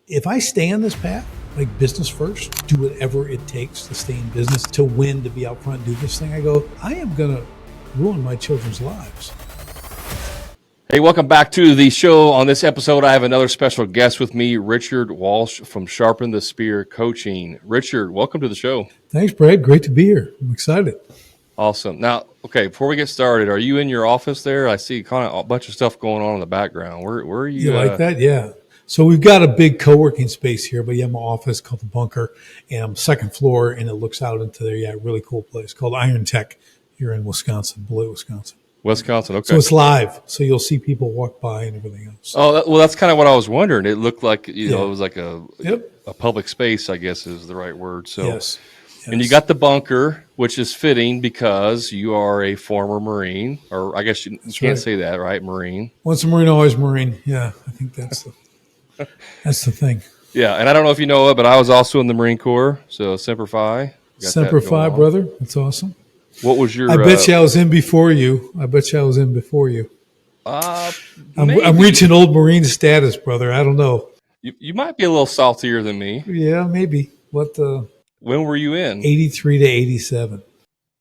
if I stay on this path, like business first, do whatever it takes to stay in business, to win, to be out front, do this thing, I go, I am going to ruin my children's lives. Hey, welcome back to the show. On this episode, I have another special guest with me, Richard Walsh from Sharpen the Spear Coaching. Richard, welcome to the show. Thanks, Brad. Great to be here. I'm excited. Awesome. Now, okay, before we get started, are you in your office there? I see kind of a bunch of stuff going on in the background. Where are you? You like that? Yeah. So we've got a big co-working space here, but yeah, my office called the Bunker, and I'm second floor, and it looks out into there. Yeah, really cool place called 𝐼𝐀𝐃 here in Wisconsin, Beloit, Wisconsin. Wisconsin, okay. So it's live, so you'll see people walk by and everything else. Oh, well, that's kind of what I was wondering. It looked like, it was like a public space, I guess is the right word. So, yes. And you got the Bunker, which is fitting because you are a former Marine, or I guess you can't say that, right? Marine. Once a Marine, always Marine. Yeah, I think that's the thing. Yeah, and I don't know if you know it, but I was also in the Marine Corps, so Semper Fi. Semper Fi, brother. That's awesome. What was your? I bet you I was in before you. I'm reaching old Marine status, brother. I don't know. You might be a little saltier than me. Yeah, maybe. When were you in? 83 to 87.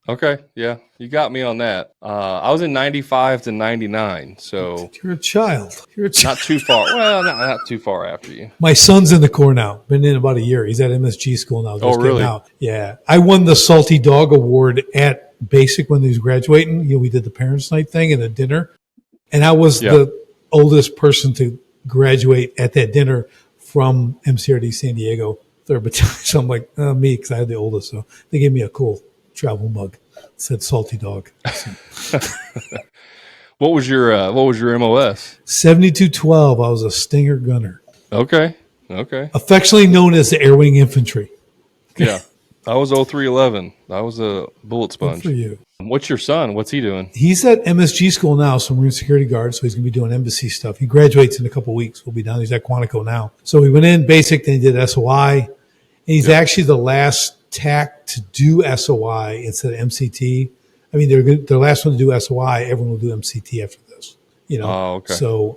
Okay, yeah, you got me on that. I was in 95 to 99, so you're a child. Not too far. Well, not too far after you. My son's in the Corps now. Been in about a year. He's at MSG school now. Oh, really? Out. Yeah, I won the Salty Dog Award at Basic when he was graduating. We did the parents' night thing and a dinner, and I was the oldest person to graduate at that dinner from MCRD San Diego 3rd Battalion. So I'm like, me, because I had the oldest. So they gave me a cool travel mug. It said Salty Dog. So. What was your MOS? 7212. I was a Stinger gunner. Okay. Affectionately known as the Air Wing Infantry. Yeah. I was 0311. I was a bullet sponge. Good for you. What's your son? What's he doing? He's at MSG school now, so Marine Security Guard, so he's going to be doing embassy stuff. He graduates in a couple of weeks. We'll be down. He's at Quantico now. So he went in basic, then he did SOI. And he's actually the last TAC to do SOI instead of MCT. I mean, they're the last one to do SOI. Everyone will do MCT after this. Oh, okay. So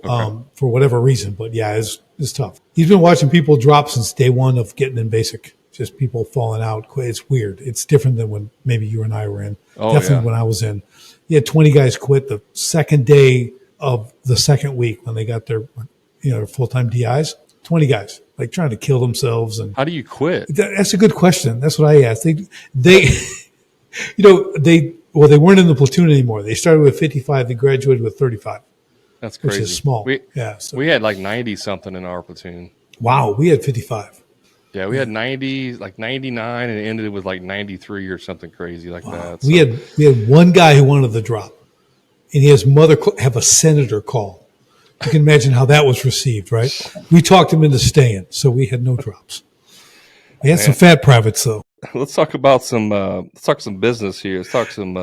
for whatever reason, but yeah, it's tough. He's been watching people drop since day one of getting in basic. Just people falling out. It's weird. It's different than when maybe you and I were in. Definitely when I was in. You had 20 guys quit the second day of the second week when they got their full-time DIs. 20 guys like trying to kill themselves. And how do you quit? That's a good question. That's what I asked. They weren't in the platoon anymore. They started with 55. They graduated with 35. That's crazy. Which is small. We had like 90 something in our platoon. Wow. We had 55. Yeah, we had 90, like 99, and it ended with like 93 or something crazy like that. So. We had one guy who wanted the drop, and his mother have a senator call. You can imagine how that was received, right? We talked him into staying, so we had no drops. We had some fat privates, though. Let's talk about some business here. Let's talk some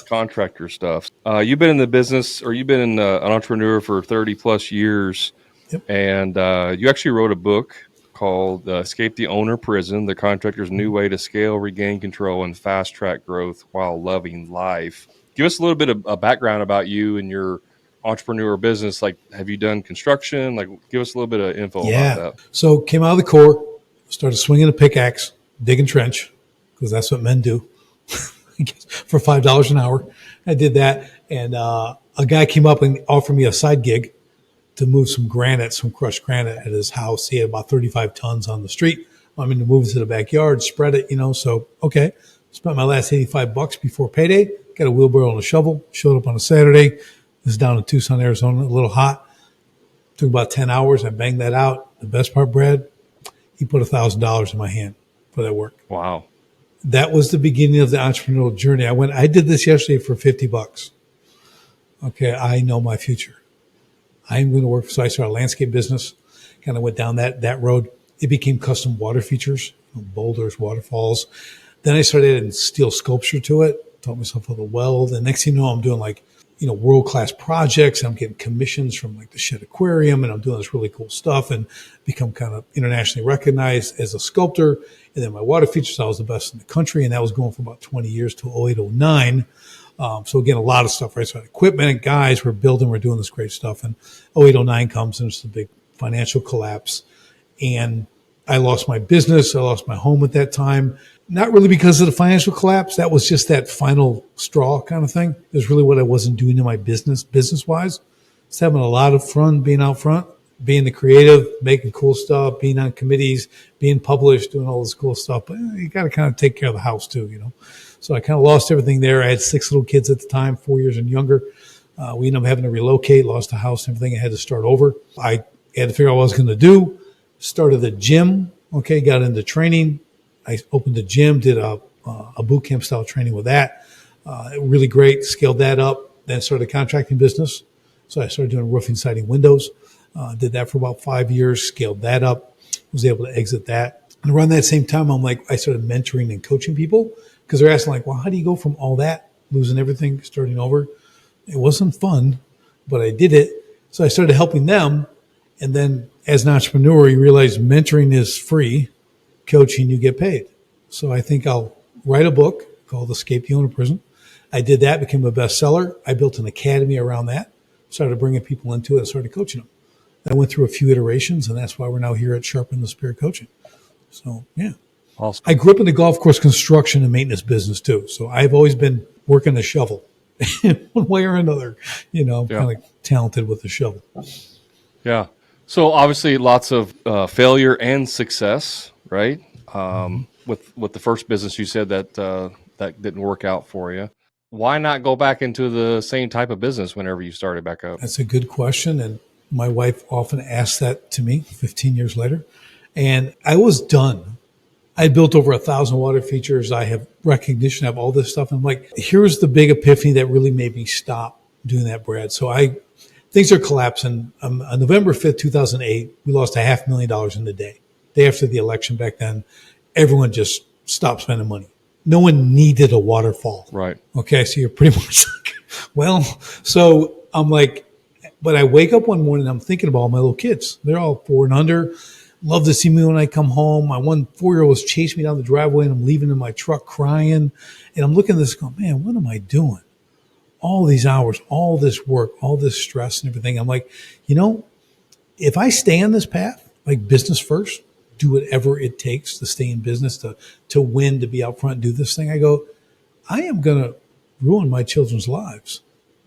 contractor stuff. You've been in the business, or you've been an entrepreneur for 30 plus years, and you actually wrote a book called Escape the Owner Prison, the contractor's new way to scale, regain control, and fast-track growth while loving life. Give us a little bit of a background about you and your entrepreneur business. Like, have you done construction? Like, give us a little bit of info about that. So came out of the Corps, started swinging a pickaxe, digging trench, because that's what men do, I guess, for $5 an hour. I did that, and a guy came up and offered me a side gig to move some crushed granite at his house. He had about 35 tons on the street. I'm going to move it to the backyard, spread it, so, okay. Spent my last $85 before payday, got a wheelbarrow and a shovel, showed up on a Saturday. This is down in Tucson, Arizona, a little hot. Took about 10 hours. I banged that out. The best part, Brad, he put $1,000 in my hand for that work. Wow. That was the beginning of the entrepreneurial journey. I did this yesterday for $50. Okay, I know my future. I'm going to work. So I started a landscape business, kind of went down that road. It became custom water features, boulders, waterfalls. Then I started adding steel sculpture to it, taught myself how to weld. And next thing you know, I'm doing world-class projects. I'm getting commissions from the Shed Aquarium, and I'm doing this really cool stuff and become kind of internationally recognized as a sculptor. And then my water features, I was the best in the country. And that was going for about 20 years to 08, 09. So again, a lot of stuff, right? So equipment and guys, we're doing this great stuff. And 08, 09 comes and it's a big financial collapse. And I lost my business. I lost my home at that time. Not really because of the financial collapse. That was just that final straw kind of thing. It was really what I wasn't doing in my business-wise. Just having a lot of fun being out front, being the creative, making cool stuff, being on committees, being published, doing all this cool stuff. But you got to kind of take care of the house too, you know. So I kind of lost everything there. I had 6 little kids at the time, 4 years and younger. We ended up having to relocate, lost the house and everything. I had to start over. I had to figure out what I was going to do. Started a gym, okay, got into training. I opened a gym, did a boot camp style training with that. Really great, scaled that up, then started a contracting business. So I started doing roofing, siding, windows. Did that for about 5 years, scaled that up, was able to exit that. And around that same time, I started mentoring and coaching people because they're asking like, well, how do you go from all that, losing everything, starting over? It wasn't fun, but I did it. So I started helping them. And then as an entrepreneur, you realize mentoring is free. Coaching, you get paid. So I think I'll write a book called Escape the Owner Prison. I did that, became a bestseller. I built an academy around that, started bringing people into it and started coaching them. I went through a few iterations, and that's why we're now here at Sharpen the Spear Coaching. So, yeah. Awesome. I grew up in the golf course construction and maintenance business, too. So I've always been working the shovel in one way or another. You know, I'm kind of talented with the shovel. Yeah. So obviously lots of failure and success, right? With the first business, you said that that didn't work out for you. Why not go back into the same type of business whenever you started back up? That's a good question. And my wife often asks that to me 15 years later. And I was done. I built over 1,000 water features. I have recognition. I have all this stuff. And I'm like, here's the big epiphany that really made me stop doing that, Brad. So things are collapsing. On November 5th, 2008, we lost $500,000 in the day. Day after the election back then, everyone just stopped spending money. No one needed a waterfall. Right. Okay. So you're pretty much like, well, so I'm like, but I wake up one morning, I'm thinking about all my little kids. They're all 4 and under. Love to see me when I come home. My one 4-year-old was chasing me down the driveway and I'm leaving in my truck crying. And I'm looking at this going, man, what am I doing? All these hours, all this work, all this stress and everything. I'm like, you know, if I stay on this path, like business first, do whatever it takes to stay in business, to win, to be out front, do this thing. I go, I am going to ruin my children's lives.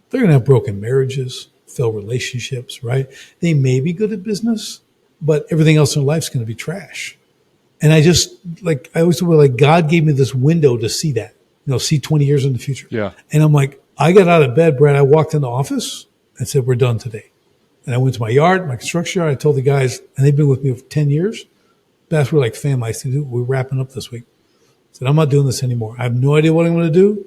They're going to have broken marriages, failed relationships, right? They may be good at business, but everything else in their life is going to be trash. And I always feel like God gave me this window to see that, see 20 years in the future. Yeah. And I'm like, I got out of bed, Brad. I walked in the office and said, we're done today. And I went to my yard, my construction yard. I told the guys, and they've been with me for 10 years. That's what like fam I used to do. We're wrapping up this week. I said, I'm not doing this anymore. I have no idea what I'm going to do.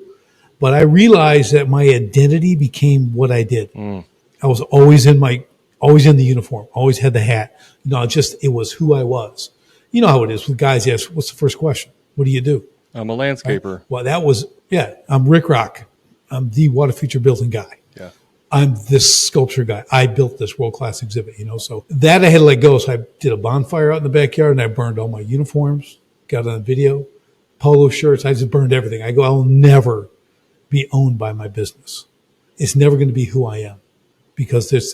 But I realized that my identity became what I did. I was always in the uniform, always had the hat. It was who I was. You know how it is with guys. Yes. What's the first question? What do you do? I'm a landscaper. Right? Well, I'm Rick Rock. I'm the water feature building guy. Yeah. I'm this sculpture guy. I built this world-class exhibit, so that I had to let go. So I did a bonfire out in the backyard and I burned all my uniforms, got on video, polo shirts. I just burned everything. I go, I'll never be owned by my business. It's never going to be who I am because it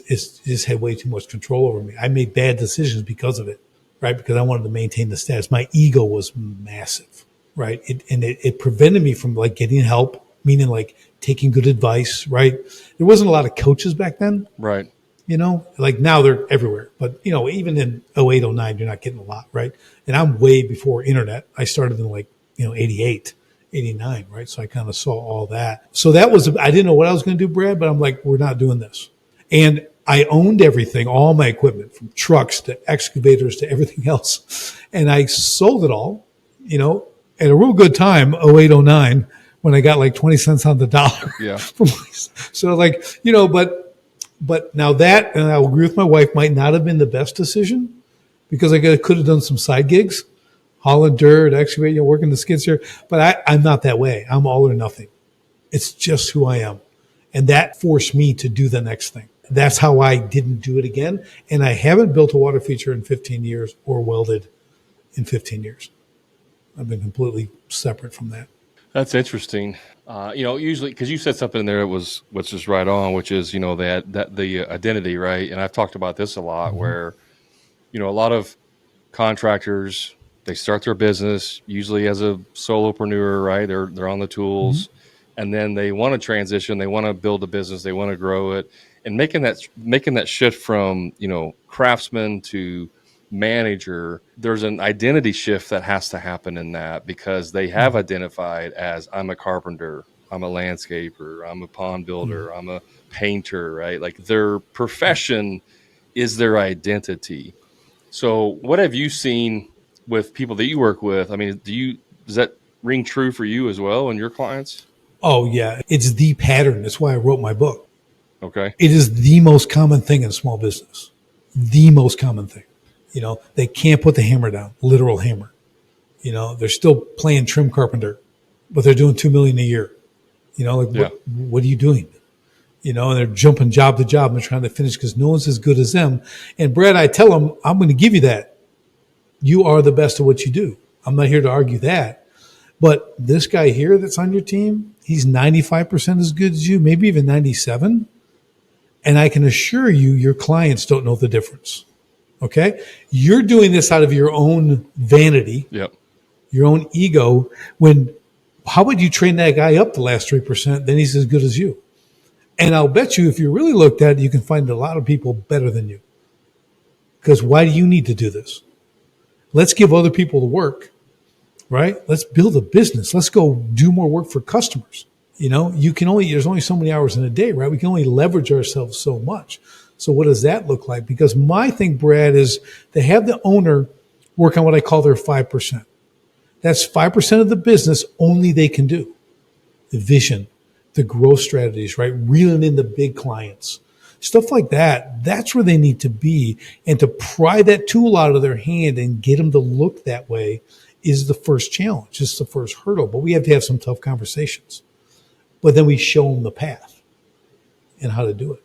just had way too much control over me. I made bad decisions because of it, right? Because I wanted to maintain the status. My ego was massive, right? It prevented me from like getting help, meaning like taking good advice, right? There wasn't a lot of coaches back then. Right. Like now they're everywhere. But, even in 08, 09, you're not getting a lot, right? And I'm way before internet. I started in 88, 89, right? So I kind of saw all that. So I didn't know what I was going to do, Brad, but I'm like, we're not doing this. And I owned everything, all my equipment, from trucks to excavators to everything else. And I sold it all, at a real good time, 08, 09, when I got like 20 cents on the dollar. Yeah. So but now that, and I'll agree with my wife, might not have been the best decision because I could have done some side gigs, hauling dirt, excavating, working the skids here. But I'm not that way. I'm all or nothing. It's just who I am. And that forced me to do the next thing. That's how I didn't do it again. And I haven't built a water feature in 15 years or welded in 15 years. I've been completely separate from that. That's interesting. Usually, because you said something in there that was just right on, which is, the identity, right? And I've talked about this a lot where, a lot of contractors, they start their business usually as a solopreneur, right? They're on the tools, and then they want to transition. They want to build a business. They want to grow it, and making that shift from, craftsman to manager. There's an identity shift that has to happen in that, because they have identified as, I'm a carpenter, I'm a landscaper, I'm a pond builder, I'm a painter, right? Like their profession is their identity. So what have you seen with people that you work with? I mean, does that ring true for you as well and your clients? Oh, yeah. It's the pattern. That's why I wrote my book. Okay. It is the most common thing in small business. The most common thing. They can't put the hammer down, literal hammer. They're still playing trim carpenter, but they're doing $2 million a year. What are you doing? And they're jumping job to job and they're trying to finish because no one's as good as them. And Brad, I tell them, I'm going to give you that. You are the best at what you do. I'm not here to argue that. But this guy here that's on your team, he's 95% as good as you, maybe even 97. And I can assure you, your clients don't know the difference. Okay? You're doing this out of your own vanity, your own ego. How would you train that guy up the last 3%? Then he's as good as you. And I'll bet you, if you really looked at it, you can find a lot of people better than you. Because why do you need to do this? Let's give other people the work, right? Let's build a business. Let's go do more work for customers. There's only so many hours in a day, right? We can only leverage ourselves so much. So what does that look like? Because my thing, Brad, is to have the owner work on what I call their 5%. That's 5% of the business only they can do. The vision, the growth strategies, right? Reeling in the big clients, stuff like that. That's where they need to be. And to pry that tool out of their hand and get them to look that way is the first challenge. It's the first hurdle. But we have to have some tough conversations. But then we show them the path and how to do it.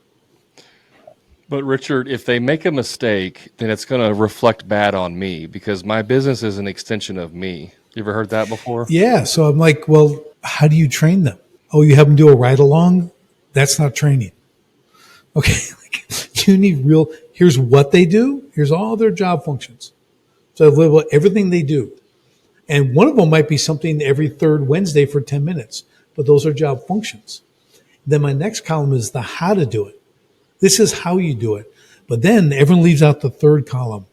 But Richard, if they make a mistake, then it's going to reflect bad on me, because my business is an extension of me. You ever heard that before? Yeah. So I'm like, well, how do you train them? Oh, you have them do a ride along? That's not training. Okay. You need here's what they do. Here's all their job functions. So I've labeled everything they do. And one of them might be something every third Wednesday for 10 minutes, but those are job functions. Then my next column is the how to do it. This is how you do it. But then everyone leaves out the third column,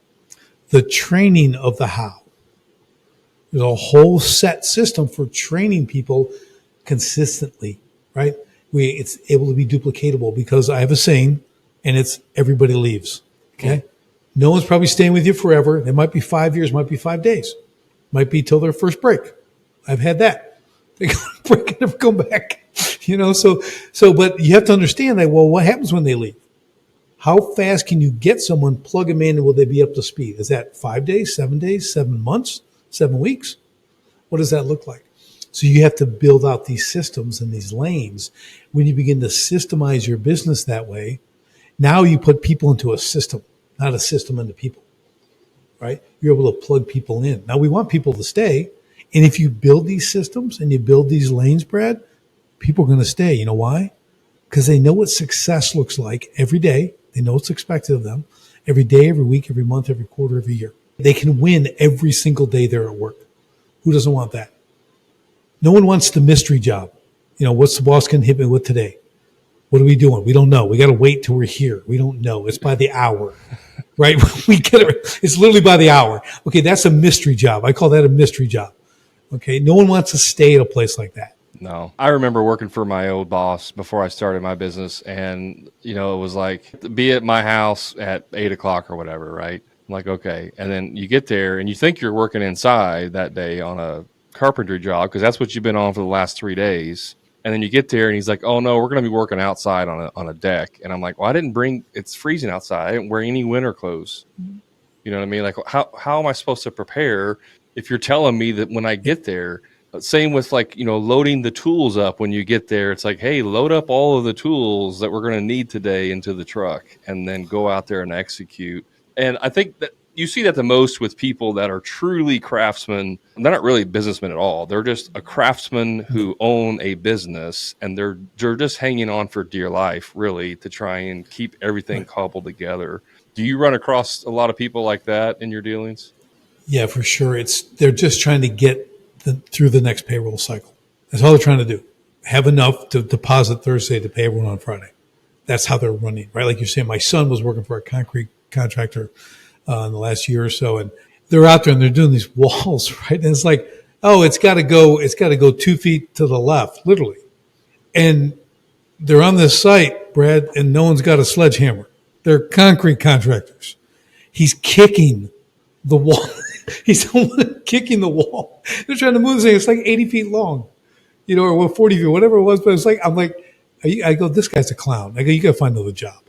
the training of the how. There's a whole set system for training people consistently, right? It's able to be duplicatable, because I have a saying, and it's everybody leaves, okay? No one's probably staying with you forever. It might be 5 years, might be 5 days, might be till their first break. I've had that. They go on break and never come back, but you have to understand that, well, what happens when they leave? How fast can you get someone, plug them in, and will they be up to speed? Is that 5 days, 7 days, 7 months, 7 weeks? What does that look like? So you have to build out these systems and these lanes. When you begin to systemize your business that way, now you put people into a system, not a system into people, right? You're able to plug people in. Now we want people to stay. And if you build these systems and you build these lanes, Brad, people are going to stay. You know why? Because they know what success looks like every day. They know what's expected of them every day, every week, every month, every quarter, every year. They can win every single day they're at work. Who doesn't want that? No one wants the mystery job. What's the boss going to hit me with today? What are we doing? We don't know. We got to wait till we're here. We don't know. It's by the hour, right? We get it. It's literally by the hour. Okay, that's a mystery job. I call that a mystery job. Okay, no one wants to stay at a place like that. No. I remember working for my old boss before I started my business, and, it was like, be at my house at 8:00 or whatever, right? I'm like, okay. And then you get there and you think you're working inside that day on a carpentry job, because that's what you've been on for the last 3 days. And then you get there and he's like, oh no, we're going to be working outside on a deck. And I'm like, well, it's freezing outside. I didn't wear any winter clothes. You know what I mean? Like, how am I supposed to prepare if you're telling me that when I get there? Same with loading the tools up when you get there. It's like, hey, load up all of the tools that we're going to need today into the truck, and then go out there and execute. And I think that you see that the most with people that are truly craftsmen. They're not really businessmen at all. They're just a craftsman who own a business, and they're just hanging on for dear life, really, to try and keep everything cobbled together. Do you run across a lot of people like that in your dealings? Yeah, for sure. They're just trying to get through the next payroll cycle. That's all they're trying to do. Have enough to deposit Thursday to pay everyone on Friday. That's how they're running, right? Like you're saying, my son was working for a concrete contractor in the last year or so, and they're out there and they're doing these walls, right? And it's like, oh, it's got to go 2 feet to the left, literally. And they're on this site, Brad, and no one's got a sledgehammer. They're concrete contractors. He's kicking the wall. He's the one kicking the wall. They're trying to move this thing. It's like 80 feet long, or 40 feet, whatever it was. But it's like, I'm like, I go, this guy's a clown. I go, you got to find another job.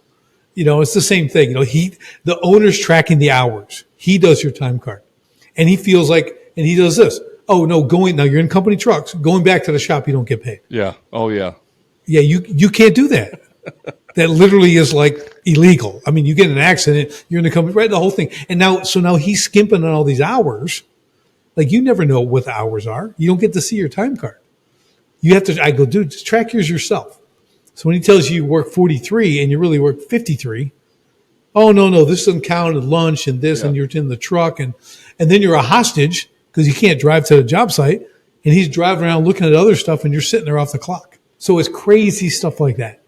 It's the same thing. The owner's tracking the hours. He does your time card. And he feels like, and he does this. Oh, no, now you're in company trucks. Going back to the shop, you don't get paid. Yeah. Oh, yeah. Yeah, you can't do that. That literally is like illegal. I mean, you get in an accident, you're in the company, right? The whole thing. And now he's skimping on all these hours. Like you never know what the hours are. You don't get to see your time card. You have to, I go, dude, just track yours yourself. So when he tells you work 43 and you really work 53, oh, no, this doesn't count and lunch and this, and you're in the truck. And then you're a hostage because you can't drive to the job site. And he's driving around looking at other stuff and you're sitting there off the clock. So it's crazy stuff like that.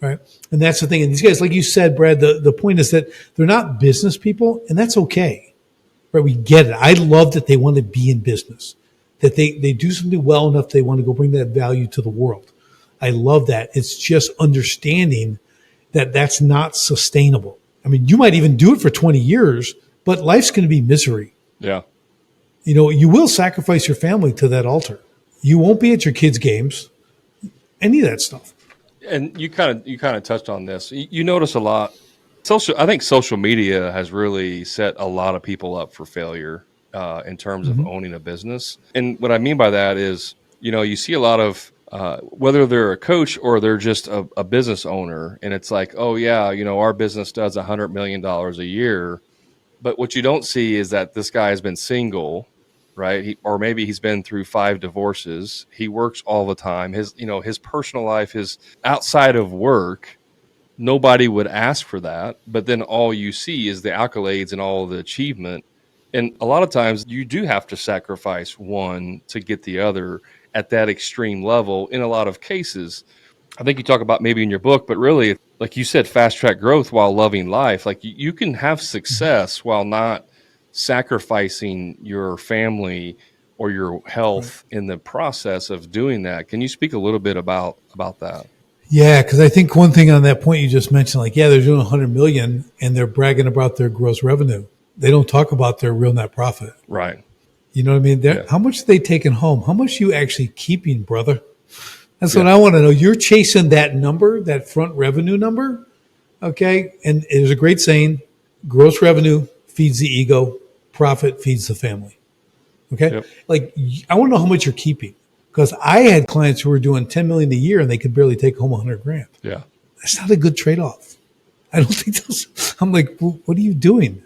Right. And that's the thing. And these guys, like you said, Brad, the point is that they're not business people, and that's okay. Right. We get it. I love that they want to be in business, that they do something well enough. They want to go bring that value to the world. I love that. It's just understanding that that's not sustainable. I mean, you might even do it for 20 years, but life's going to be misery. Yeah. You will sacrifice your family to that altar. You won't be at your kids' games, any of that stuff. And you kind of touched on this. You notice a lot. I think social media has really set a lot of people up for failure in terms of owning a business. And what I mean by that is, you see a lot of whether they're a coach or they're just a business owner, and it's like, oh yeah, our business does $100 million a year, but what you don't see is that this guy has been single, right? Or maybe he's been through 5 divorces. He works all the time. His personal life is outside of work. Nobody would ask for that, but then all you see is the accolades and all the achievement. And a lot of times you do have to sacrifice one to get the other at that extreme level in a lot of cases. I think you talk about maybe in your book, but really, like you said, fast track growth while loving life. Like you can have success while not sacrificing your family or your health in the process of doing that. Can you speak a little bit about that? Yeah, because I think one thing on that point you just mentioned, like, yeah, they're doing 100 million and they're bragging about their gross revenue. They don't talk about their real net profit. Right. You know what I mean? Yeah. How much are they taking home? How much are you actually keeping, brother? That's what I want to know. You're chasing that number, that front revenue number. Okay. And there's a great saying, gross revenue feeds the ego, profit feeds the family. Okay. Yep. Like, I want to know how much you're keeping, because I had clients who were doing 10 million a year and they could barely take home 100 grand. Yeah. That's not a good trade-off. I don't think that's, I'm like, what are you doing?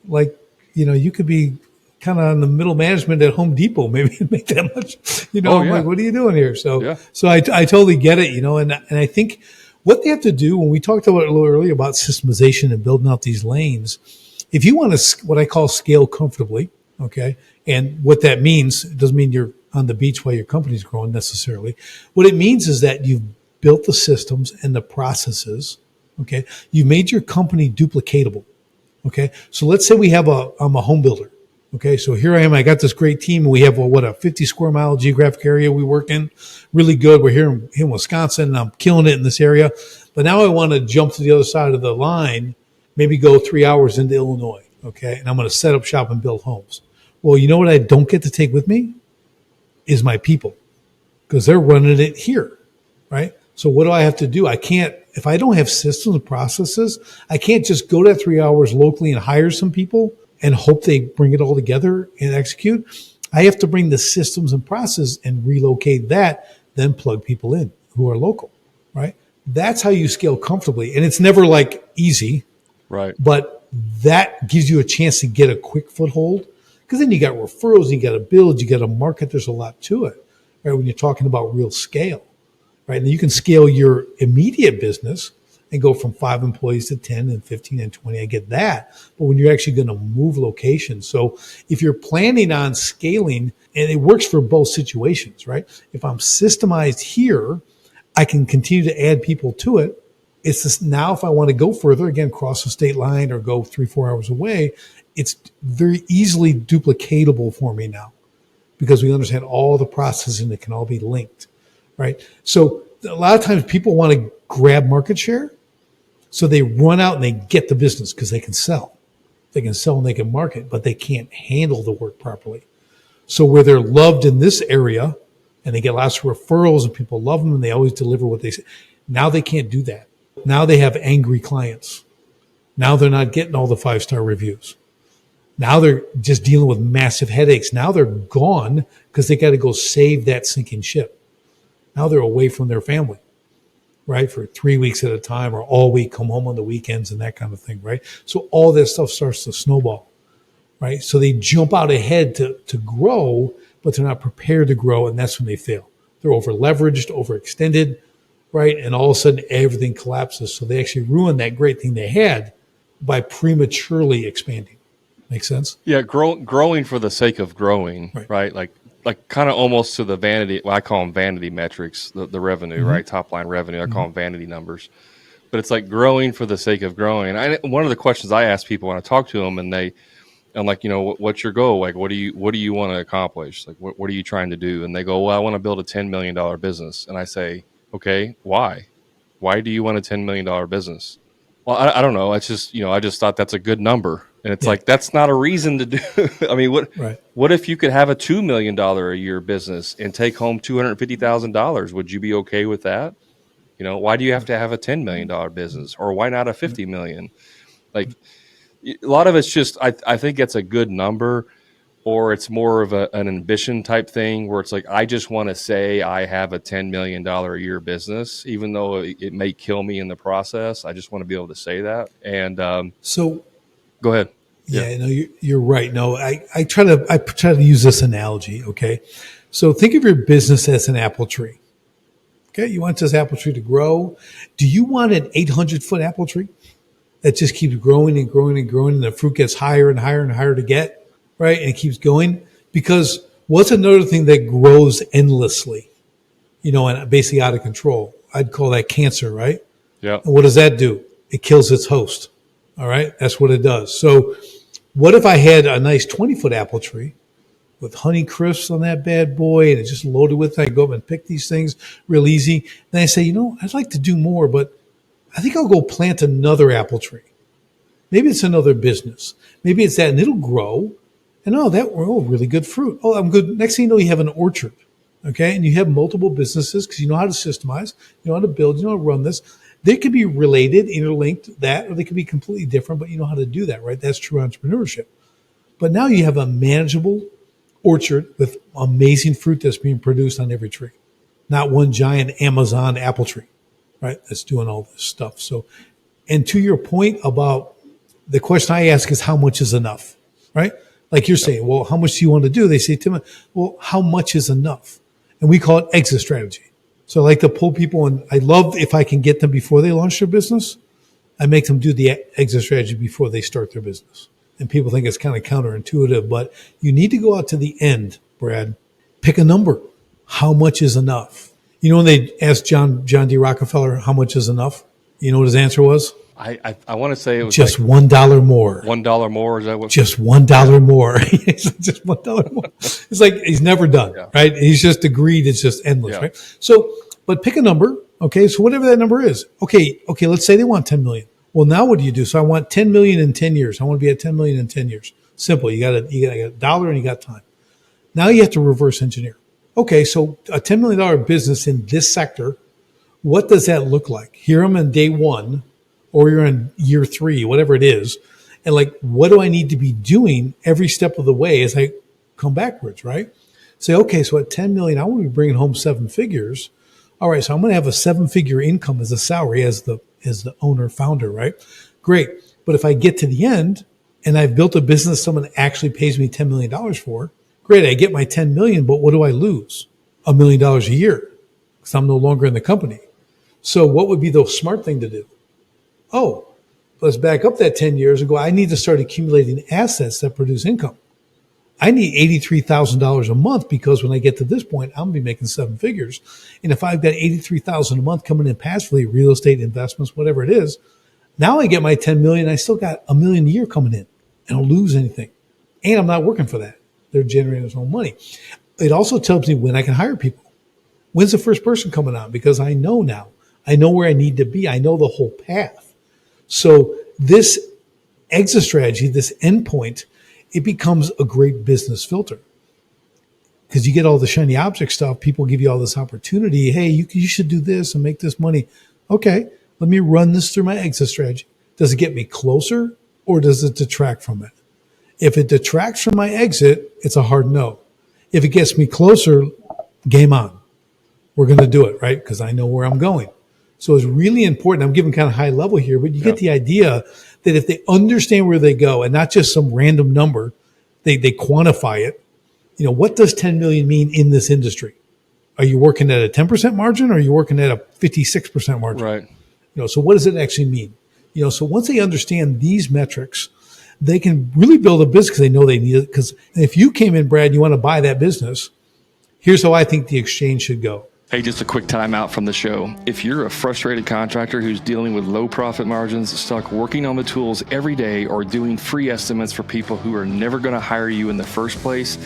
Like, you could be kind of on the middle management at Home Depot, maybe make that much, I'm like, what are you doing here? So I totally get it, and I think what they have to do, when we talked about it a little earlier about systemization and building out these lanes, if you want to, what I call scale comfortably, okay, and what that means, it doesn't mean you're on the beach while your company's growing necessarily. What it means is that you've built the systems and the processes, okay? You've made your company duplicatable, okay? So let's say I'm a home builder, okay? So here I am, I got this great team, and we have a 50 square mile geographic area we work in, really good. We're here in Wisconsin, and I'm killing it in this area. But now I want to jump to the other side of the line, maybe go 3 hours into Illinois, okay? And I'm going to set up shop and build homes. Well, you know what I don't get to take with me? Is my people, because they're running it here, right? So what do I have to do? I can't, if I don't have systems and processes, I can't just go to 3 hours locally and hire some people and hope they bring it all together and execute. I have to bring the systems and process and relocate that, then plug people in who are local, right? That's how you scale comfortably. And it's never like easy, right? But that gives you a chance to get a quick foothold. Because then you got referrals, you got to build, you got to market. There's a lot to it, right? When you're talking about real scale, right? And you can scale your immediate business and go from 5 employees to 10 and 15 and 20. I get that. But when you're actually going to move locations. So if you're planning on scaling, and it works for both situations, right? If I'm systemized here, I can continue to add people to it. It's just now if I want to go further, again, cross the state line or go 3-4 hours away, it's very easily duplicatable for me now because we understand all the processing that can all be linked, right? So a lot of times people want to grab market share. So they run out and they get the business because they can sell. They can sell and they can market, but they can't handle the work properly. So where they're loved in this area and they get lots of referrals and people love them and they always deliver what they say, now they can't do that. Now they have angry clients. Now they're not getting all the 5-star reviews. Now they're just dealing with massive headaches. Now they're gone because they got to go save that sinking ship. Now they're away from their family, right? For 3 weeks at a time or all week, come home on the weekends and that kind of thing, right? So all this stuff starts to snowball, right? So they jump out ahead to grow, but they're not prepared to grow. And that's when they fail. They're over leveraged, overextended, right? And all of a sudden everything collapses. So they actually ruin that great thing they had by prematurely expanding. Make sense? Yeah, growing for the sake of growing, right? Like kind of almost to the vanity. Well, I call them vanity metrics, the revenue, right? Top line revenue. I call them vanity numbers. But it's like growing for the sake of growing. One of the questions I ask people when I talk to them, and I'm like, what's your goal? Like, what do you want to accomplish? Like, what are you trying to do? And they go, well, I want to build a $10 million business. And I say, okay, why? Why do you want a $10 million business? Well, I don't know. It's just, I just thought that's a good number. And it's like, that's not a reason to do. I mean, what if you could have a $2 million a year business and take home $250,000? Would you be okay with that? Why do you have to have a $10 million business, or why not a $50 million? Like, a lot of it's just, I think it's a good number, or it's more of an ambition type thing where it's like, I just want to say I have a $10 million a year business, even though it may kill me in the process. I just want to be able to say that. And so go ahead. Yeah, no, you're right. No, I try to use this analogy. Okay. So think of your business as an apple tree. Okay. You want this apple tree to grow. Do you want an 800-foot apple tree that just keeps growing and growing and growing and the fruit gets higher and higher and higher to get, right? And it keeps going? Because what's another thing that grows endlessly, and basically out of control? I'd call that cancer, right? Yeah. And what does that do? It kills its host. All right. That's what it does. So what if I had a nice 20-foot apple tree with honey crisps on that bad boy and it's just loaded with, I go up and pick these things real easy. Then I say, I'd like to do more, but I think I'll go plant another apple tree. Maybe it's another business. Maybe it's that, and it'll grow. And really good fruit. Oh, I'm good. Next thing you know, you have an orchard. Okay. And you have multiple businesses because you know how to systemize, you know how to build, you know how to run this. They could be related, interlinked, or they could be completely different, but you know how to do that, right? That's true entrepreneurship. But now you have a manageable orchard with amazing fruit that's being produced on every tree. Not one giant Amazon apple tree, right? That's doing all this stuff. So, and to your point about the question I ask is how much is enough, right? Like you're saying, well, how much do you want to do? They say, Tim, well, how much is enough? And we call it exit strategy. So I like to pull people, and I love if I can get them before they launch their business. I make them do the exit strategy before they start their business. And people think it's kind of counterintuitive, but you need to go out to the end, Brad. Pick a number. How much is enough? When they asked John D. Rockefeller how much is enough, you know what his answer was? I want to say it was just like $1 more. $1 more? Is that what? Just $1 more. Just $1 more. It's like he's never done, right? He's just agreed. It's just endless, right? So, but pick a number. Okay. So whatever that number is. Okay. Let's say they want 10 million. Well, now what do you do? So I want 10 million in 10 years. I want to be at 10 million in 10 years. Simple. You got a dollar and you got time. Now you have to reverse engineer. Okay. So a $10 million business in this sector, what does that look like? Here I'm in day one, or you're in year 3, whatever it is. And what do I need to be doing every step of the way as I come backwards, right? Say, okay, so at 10 million, I want to be bringing home 7 figures. All right. So I'm going to have a 7-figure income as a salary as the owner founder, right? Great. But if I get to the end and I've built a business someone actually pays me $10 million for, great. I get my 10 million, but what do I lose? $1 million a year because I'm no longer in the company. So what would be the smart thing to do? Oh, let's back up that 10 years ago. I need to start accumulating assets that produce income. I need $83,000 a month because when I get to this point, I'm going to be making seven figures. And if I've got $83,000 a month coming in passively, real estate investments, whatever it is, now I get my 10 million. I still got $1 million a year coming in. I don't lose anything. And I'm not working for that. They're generating their own money. It also tells me when I can hire people. When's the first person coming on? Because I know now. I know where I need to be. I know the whole path. So this exit strategy, this endpoint, it becomes a great business filter because you get all the shiny object stuff. People give you all this opportunity. Hey, you should do this and make this money. Okay, let me run this through my exit strategy. Does it get me closer or does it detract from it? If it detracts from my exit, it's a hard no. If it gets me closer, game on. We're going to do it, right? Because I know where I'm going. So it's really important. I'm giving kind of high level here, but you get the idea that if they understand where they go and not just some random number, they quantify it. You know, what does 10 million mean in this industry? Are you working at a 10% margin or are you working at a 56% margin? Right. You know, so what does it actually mean? You know, so once they understand these metrics, they can really build a business because they know they need it. Because if you came in, Brad, you want to buy that business, here's how I think the exchange should go. Hey, just a quick time out from the show. If you're a frustrated contractor who's dealing with low profit margins, stuck working on the tools every day, or doing free estimates for people who are never going to hire you in the first place,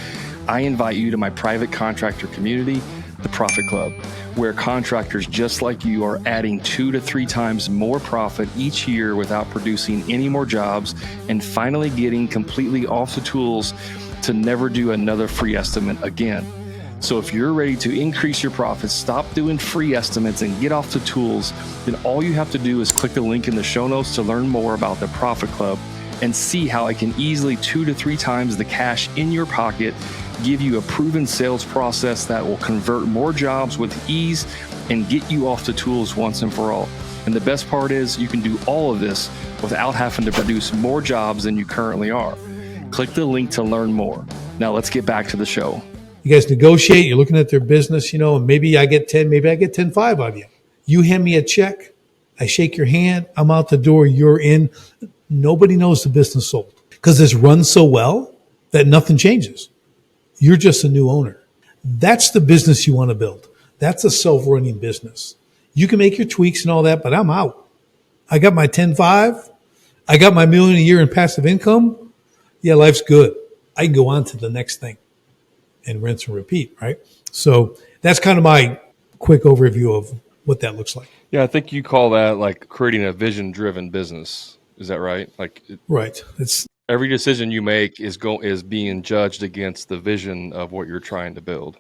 I invite you to my private contractor community, the Profit Club, where contractors just like you are adding 2 to 3 times more profit each year without producing any more jobs and finally getting completely off the tools to never do another free estimate again. So if you're ready to increase your profits, stop doing free estimates and get off the tools, then all you have to do is click the link in the show notes to learn more about the Profit Club and see how it can easily 2 to 3 times the cash in your pocket, give you a proven sales process that will convert more jobs with ease and get you off the tools once and for all. And the best part is you can do all of this without having to produce more jobs than you currently are. Click the link to learn more. Now let's get back to the show. You guys negotiate, you're looking at their business, you know, and maybe I get 10, maybe I get 10.5 out of you. You hand me a check, I shake your hand, I'm out the door, you're in. Nobody knows the business sold because it's run so well that nothing changes. You're just a new owner. That's the business you want to build. That's a self-running business. You can make your tweaks and all that, but I'm out. I got my 10.5. I got my $1 million a year in passive income. Yeah, life's good. I can go on to the next thing. And rinse and repeat, right? So that's kind of my quick overview of what that looks like. Yeah, I think you call that like creating a vision-driven business. Is that right? Right. It's every decision you make is being judged against the vision of what you're trying to build.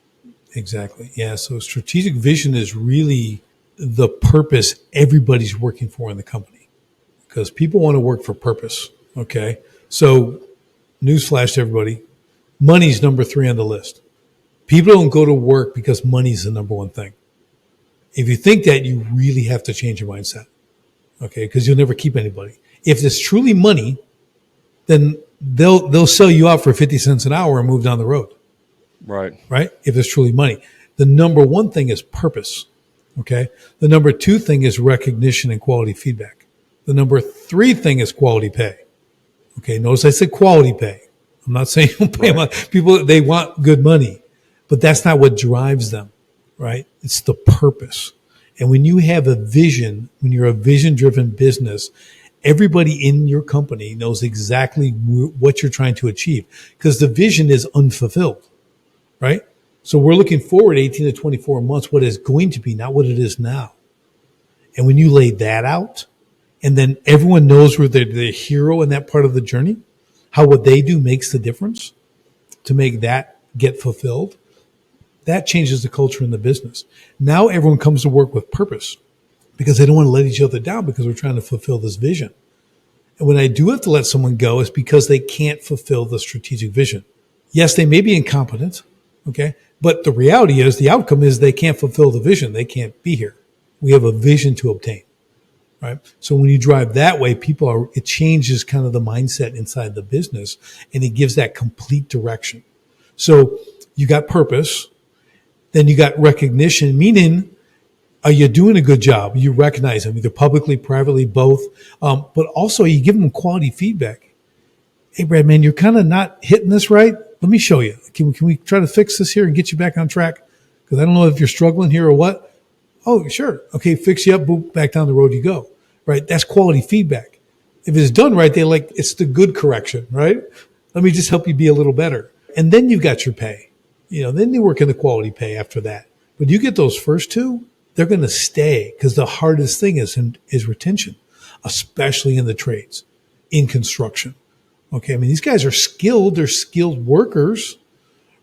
Exactly. Yeah. So strategic vision is really the purpose everybody's working for in the company because people want to work for purpose. Okay. So newsflash to everybody. Money's number 3 on the list. People don't go to work because money's the number one thing. If you think that, you really have to change your mindset. Okay. Because you'll never keep anybody. If it's truly money, then they'll sell you out for 50 cents an hour and move down the road. Right. Right. If it's truly money. The number one thing is purpose. Okay. The number 2 thing is recognition and quality feedback. The number 3 thing is quality pay. Okay. Notice I said quality pay. I'm not saying you don't pay them. People, they want good money, but that's not what drives them, right? It's the purpose. And when you have a vision, when you're a vision-driven business, everybody in your company knows exactly what you're trying to achieve because the vision is unfulfilled, right? So we're looking forward 18 to 24 months, what is going to be, not what it is now. And when you lay that out, and then everyone knows where they're the hero in that part of the journey, how what they do makes the difference to make that get fulfilled, that changes the culture in the business. Now everyone comes to work with purpose because they don't want to let each other down because we're trying to fulfill this vision. And when I do have to let someone go, it's because they can't fulfill the strategic vision. Yes, they may be incompetent, okay? But the reality is the outcome is they can't fulfill the vision. They can't be here. We have a vision to obtain. Right. So when you drive that way, it changes kind of the mindset inside the business and it gives that complete direction. So you got purpose, then you got recognition, meaning Are you doing a good job? You recognize them either publicly, privately, both. But also you give them quality feedback. Hey, Brad, man, you're kind of not hitting this right. Let me show you. Can we try to fix this here and get you back on track? Because I don't know if you're struggling here or what. Oh, sure. Okay, fix you up, boom, back down the road you go. Right? That's quality feedback. If it's done right, they like, it's the good correction, right? Let me just help you be a little better. And then you've got your pay. Then you work in the quality pay after that. But you get those first two, they're going to stay, because the hardest thing is retention, especially in the trades, in construction. Okay. I mean, these guys are skilled. They're skilled workers,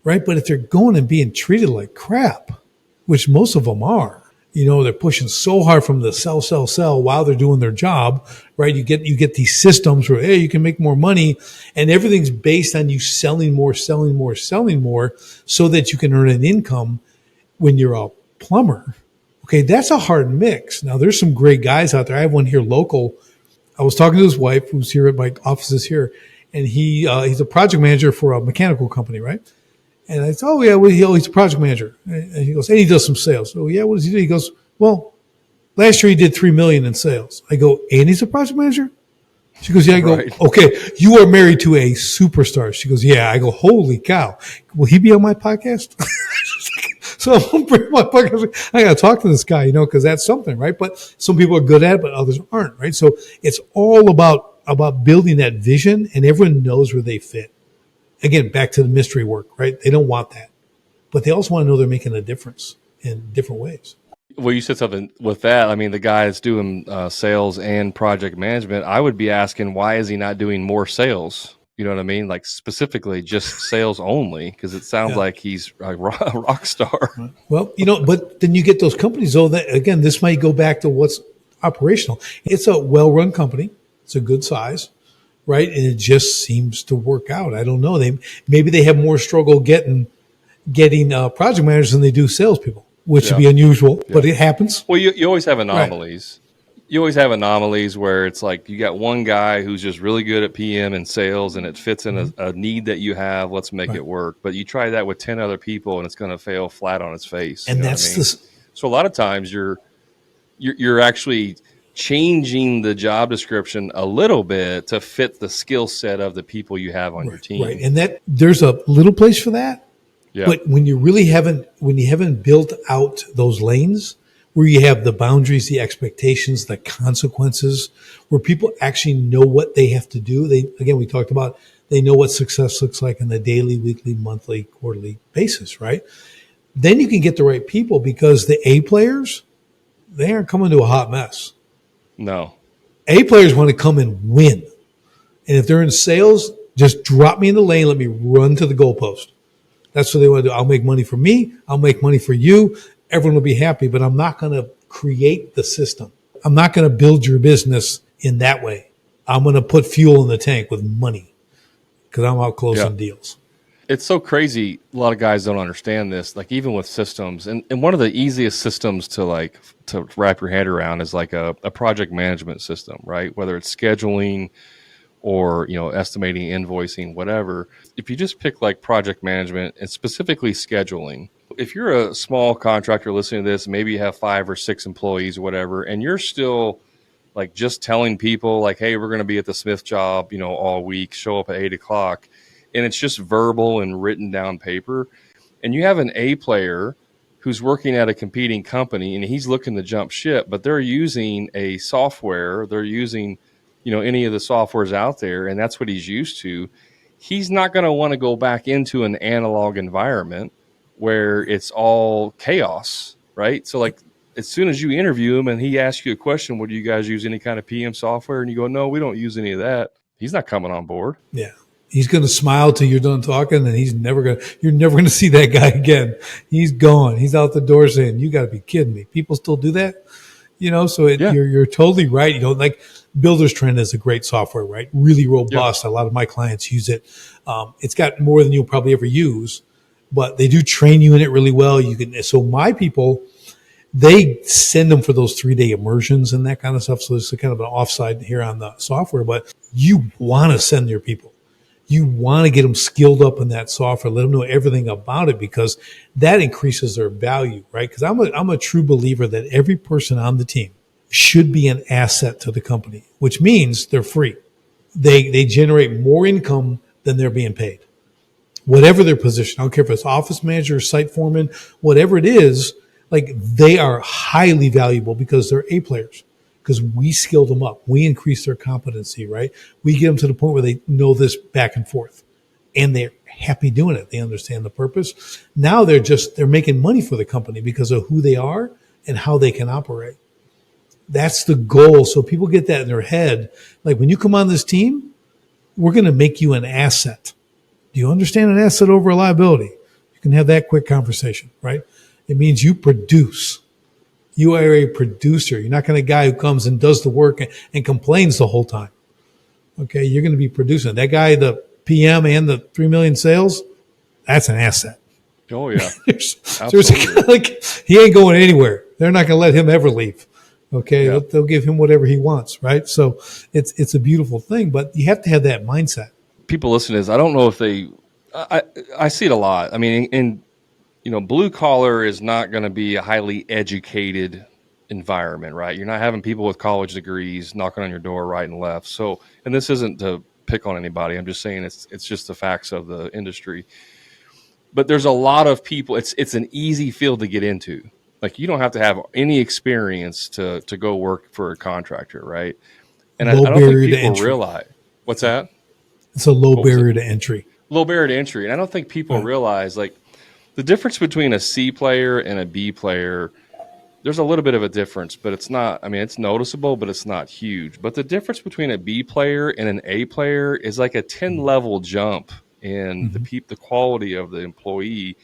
right? But if they're going and being treated like crap, which most of them are, they're pushing so hard from the sell while they're doing their job, right? You get these systems where, hey, you can make more money, and everything's based on you selling more, so that you can earn an income when you're a plumber. Okay. That's a hard mix. Now there's some great guys out there. I have one here local. I was talking to his wife, who's here at my offices here, and he's a project manager for a mechanical company, right? And I said, oh, yeah, well, he's a project manager. And he goes, and he does some sales. Oh, yeah, what does he do? He goes, well, last year he did $3 million in sales. I go, and he's a project manager? She goes, yeah. I go, right. Okay, you are married to a superstar. She goes, yeah. I go, holy cow. Will he be on my podcast? So I'm going to bring my podcast. I got to talk to this guy, because that's something, right? But some people are good at it, but others aren't, right? So it's all about building that vision, and everyone knows where they fit. Again, back to the mystery work, right? They don't want that, but they also want to know they're making a difference in different ways. Well, you said something with that. I mean, the guy that's doing sales and project management, I would be asking, why is he not doing more sales? You know what I mean? Like specifically just sales only, because it sounds like he's a rock star. Well, but then you get those companies, though, that, again, this might go back to what's operational. It's a well-run company. It's a good size. Right. And it just seems to work out. I don't know. Maybe they have more struggle getting project managers than they do salespeople, which would be unusual, but it happens. Well, you always have anomalies. Right. You always have anomalies where it's like you got one guy who's just really good at PM and sales, and it fits in a need that you have. Let's make it work. But you try that with 10 other people, and it's going to fail flat on its face. And that's So a lot of times you're actually changing the job description a little bit to fit the skill set of the people you have on your team. Right. And that there's a little place for that. Yeah. But when you haven't built out those lanes where you have the boundaries, the expectations, the consequences, where people actually know what they have to do. We talked about, they know what success looks like on a daily, weekly, monthly, quarterly basis, right? Then you can get the right people, because the A players, they aren't coming to a hot mess. No. A players want to come and win. And if they're in sales, just drop me in the lane. Let me run to the goalpost. That's what they want to do. I'll make money for me. I'll make money for you. Everyone will be happy, but I'm not going to create the system. I'm not going to build your business in that way. I'm going to put fuel in the tank with money, because I'm out closing deals. It's so crazy. A lot of guys don't understand this, like even with systems. And one of the easiest systems to wrap your head around is like a project management system, right? Whether it's scheduling or, estimating, invoicing, whatever. If you just pick like project management and specifically scheduling, if you're a small contractor listening to this, maybe you have 5 or 6 employees or whatever, and you're still like just telling people like, hey, we're going to be at the Smith job, all week, show up at 8:00. And it's just verbal and written down paper. And you have an A player who's working at a competing company, and he's looking to jump ship, but they're using a software. They're using, any of the softwares out there, and that's what he's used to. He's not going to want to go back into an analog environment where it's all chaos, right? So like as soon as you interview him and he asks you a question, well, do you guys use any kind of PM software? And you go, no, we don't use any of that. He's not coming on board. Yeah. He's going to smile till you're done talking, and you're never going to see that guy again. He's gone. He's out the door saying, you got to be kidding me. People still do that, so you're totally right. Like Builder's Trend is a great software, right? Really robust. Yeah. A lot of my clients use it. It's got more than you'll probably ever use, but they do train you in it really well. So my people, they send them for those 3-day immersions and that kind of stuff. So it's kind of an offside here on the software, but you want to send your people. You want to get them skilled up in that software, let them know everything about it, because that increases their value, right? Because I'm a true believer that every person on the team should be an asset to the company, which means they're free. They generate more income than they're being paid. Whatever their position, I don't care if it's office manager, site foreman, whatever it is, like they are highly valuable because they're A players, because we skill them up. We increase their competency, right? We get them to the point where they know this back and forth, and they're happy doing it. They understand the purpose. Now they're making money for the company because of who they are and how they can operate. That's the goal. So people get that in their head. Like, when you come on this team, we're going to make you an asset. Do you understand an asset over a liability? You can have that quick conversation, right? It means you produce. You are a producer. You're not going to be a guy who comes and does the work and complains the whole time. Okay, you're going to be producing. That guy, the PM and the 3 million sales, that's an asset. Oh yeah, like, he ain't going anywhere. They're not going to let him ever leave. Okay, yeah. They'll give him whatever he wants, right? So it's a beautiful thing, but you have to have that mindset. People listen to this. I don't know if I see it a lot. I mean, in blue collar is not going to be a highly educated environment, right? You're not having people with college degrees knocking on your door right and left. So, and this isn't to pick on anybody. I'm just saying it's just the facts of the industry. But there's a lot of people. It's an easy field to get into. Like, you don't have to have any experience to go work for a contractor, right? And I don't think people realize. What's that? It's a low barrier to entry. Low barrier to entry. And I don't think people realize, like, the difference between a C player and a B player, there's a little bit of a difference, but it's not, I mean, it's noticeable, but it's not huge. But the difference between a B player and an A player is like a 10-level jump in the quality of the employee.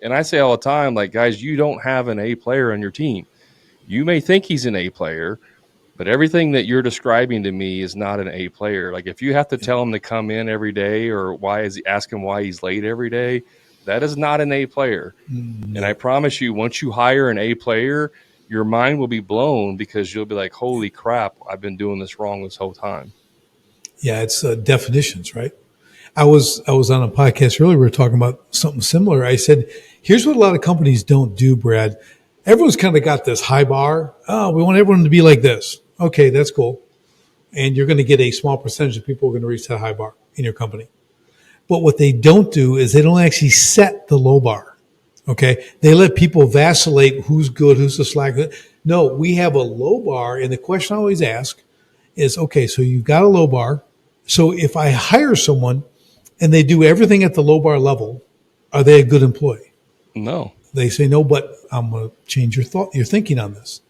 And I say all the time, like, guys, you don't have an A player on your team. You may think he's an A player, but everything that you're describing to me is not an A player. Like, if you have to tell him to come in every day, or ask him why he's late every day, that is not an A player. And I promise you, once you hire an A player, your mind will be blown, because you'll be like, holy crap, I've been doing this wrong this whole time. Yeah, it's definitions, right? I was on a podcast earlier. We were talking about something similar. I said, here's what a lot of companies don't do, Brad. Everyone's kind of got this high bar. Oh, we want everyone to be like this. Okay, that's cool. And you're going to get a small percentage of people who are going to reach that high bar in your company. But what they don't do is they don't actually set the low bar. Okay. They let people vacillate who's good, who's the slack. No, we have a low bar. And the question I always ask is, okay, so you've got a low bar. So if I hire someone and they do everything at the low bar level, are they a good employee? No. They say no, but I'm going to change your thinking on this.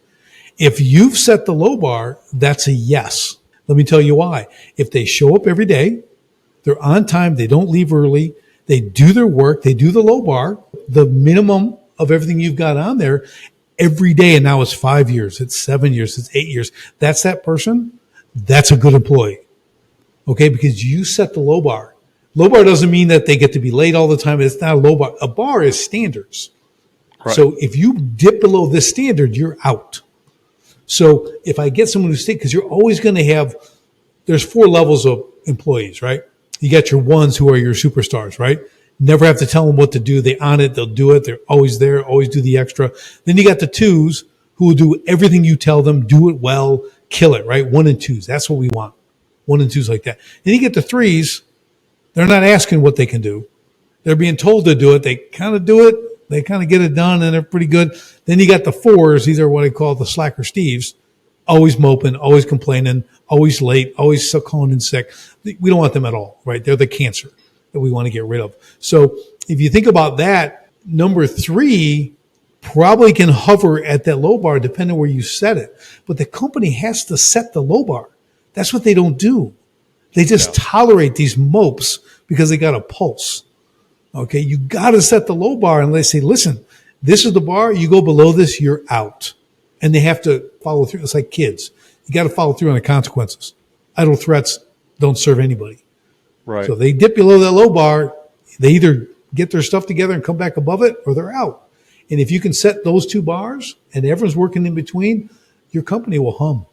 If you've set the low bar, that's a yes. Let me tell you why. If they show up every day, they're on time, they don't leave early, they do their work, they do the low bar, the minimum of everything you've got on there every day, and now it's 5 years, it's 7 years, it's 8 years. That's that person. That's a good employee. Okay, because you set the low bar. Low bar doesn't mean that they get to be late all the time. It's not a low bar. A bar is standards. Right. So if you dip below this standard, you're out. So if I get someone who's because you're always going to have, there's 4 levels of employees, right? You got your ones who are your superstars, right? Never have to tell them what to do. They on it. They'll do it. They're always there, always do the extra. Then you got the 2s who will do everything you tell them, do it well, kill it, right? 1 and 2s. That's what we want. 1 and 2s like that. Then you get the 3s. They're not asking what they can do. They're being told to do it. They kind of do it. They kind of get it done, and they're pretty good. Then you got the 4s. These are what I call the slacker Steves. Always moping, always complaining, always late, always calling in sick. We don't want them at all, right? They're the cancer that we want to get rid of. So if you think about that, number 3 probably can hover at that low bar depending on where you set it. But the company has to set the low bar. That's what they don't do. They just tolerate these mopes because they got a pulse. Okay, you got to set the low bar, and they say, listen, this is the bar. You go below this, you're out. And they have to follow through. It's like kids. You got to follow through on the consequences. Idle threats don't serve anybody. Right. So they dip below that low bar. They either get their stuff together and come back above it, or they're out. And if you can set those 2 bars and everyone's working in between, your company will hum.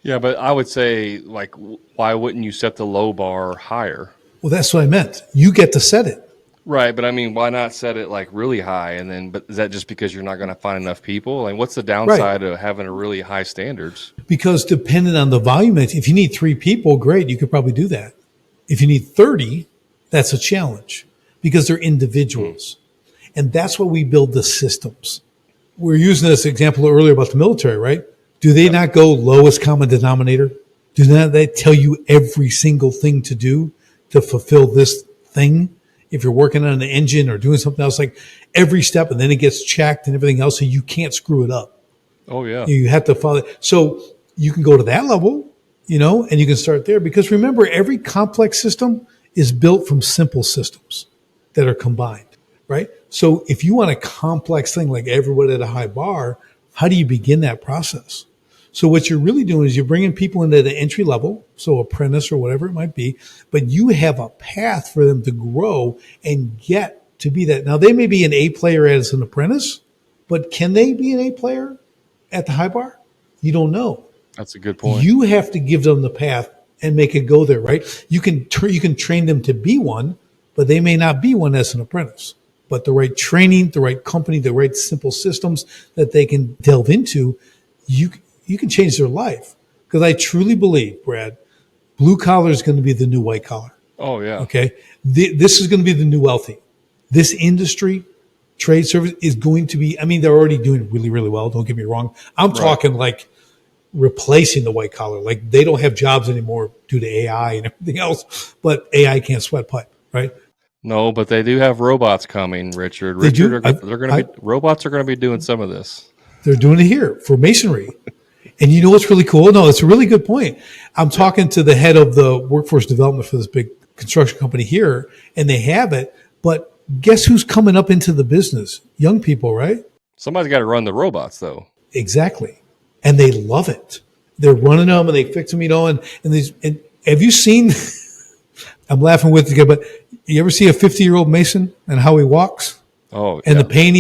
Yeah, but I would say, like, why wouldn't you set the low bar higher? Well, that's what I meant. You get to set it. Right, but I mean, why not set it like really high? And then, but is that just because you're not going to find enough people? Like, what's the downside of having a really high standards? Because depending on the volume, if you need 3 people, great, you could probably do that. If you need 30, that's a challenge because they're individuals. And that's why we build the systems. We're using this example earlier about the military, right? Do they not go lowest common denominator? Do not they tell you every single thing to do to fulfill this thing? If you're working on an engine or doing something else, like every step, and then it gets checked and everything else, so you can't screw it up. Oh, yeah. You have to follow. So you can go to that level, and you can start there. Because remember, every complex system is built from simple systems that are combined, right? So if you want a complex thing like everybody at a high bar, how do you begin that process? So what you're really doing is you're bringing people into the entry level, so apprentice or whatever it might be, but you have a path for them to grow and get to be that. Now, they may be an A player as an apprentice, but can they be an A player at the high bar? You don't know. That's a good point. You have to give them the path and make it go there, right? You can train them to be one, but they may not be one as an apprentice. But the right training, the right company, the right simple systems that they can delve into, you can change their life. Because I truly believe, Brad, blue collar is going to be the new white collar. Oh, yeah. Okay. This is going to be the new wealthy. This industry, trade service is going to be, I mean, they're already doing really, really well. Don't get me wrong. I'm talking like replacing the white collar. Like they don't have jobs anymore due to AI and everything else, but AI can't sweat pipe, right? No, but they do have robots coming, Richard. Robots are going to be doing some of this. They're doing it here for masonry. And you know what's really cool? No, it's a really good point. I'm talking to the head of the workforce development for this big construction company here, and they have it. But guess who's coming up into the business? Young people, right? Somebody's got to run the robots, though. Exactly. And they love it. They're running them and they fix them, and have you seen, I'm laughing with you, but you ever see a 50-year-old mason and how he walks? Oh, and the pain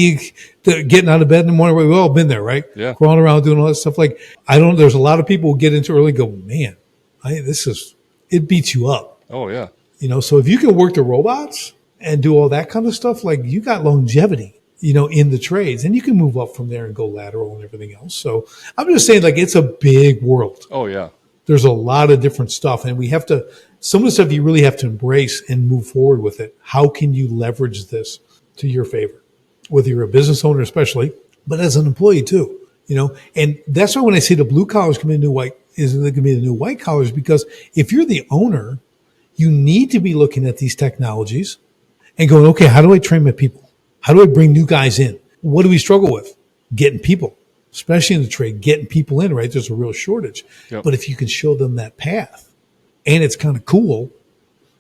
getting out of bed in the morning. We've all been there, right? Yeah. Crawling around doing all that stuff. Like, there's a lot of people who get into early and go, man, it beats you up. Oh, yeah. So if you can work the robots and do all that kind of stuff, like you got longevity, in the trades, and you can move up from there and go lateral and everything else. So I'm just saying, like, it's a big world. Oh, yeah. There's a lot of different stuff, and some of the stuff you really have to embrace and move forward with it. How can you leverage this to your favor, whether you're a business owner especially, but as an employee too, and that's why when I say the blue collars can be the new white collars, because if you're the owner, you need to be looking at these technologies and going, okay, how do I train my people? How do I bring new guys in? What do we struggle with? Getting people, especially in the trade, getting people in, right? There's a real shortage. Yep. But if you can show them that path and it's kind of cool,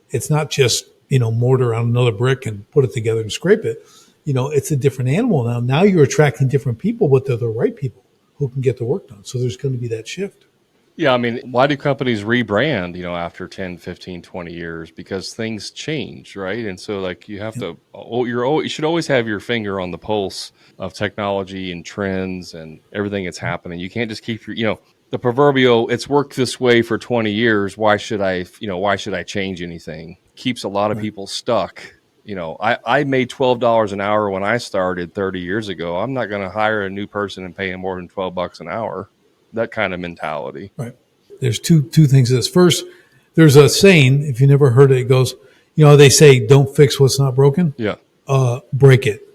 it's not just, mortar on another brick and put it together and scrape it. It's a different animal now. Now you're attracting different people, but they're the right people who can get the work done. So there's going to be that shift. Yeah. I mean, why do companies rebrand, after 10, 15, 20 years? Because things change, right? And so like you have to, you should always have your finger on the pulse of technology and trends and everything that's happening. You can't just keep the proverbial, it's worked this way for 20 years. Why should I change anything? Keeps a lot of people stuck. I made $12 an hour when I started 30 years ago. I'm not going to hire a new person and pay them more than $12 an hour. That kind of mentality. Right. There's two things to this. First, there's a saying, if you never heard it, it goes, they say, don't fix what's not broken. Yeah. Break it.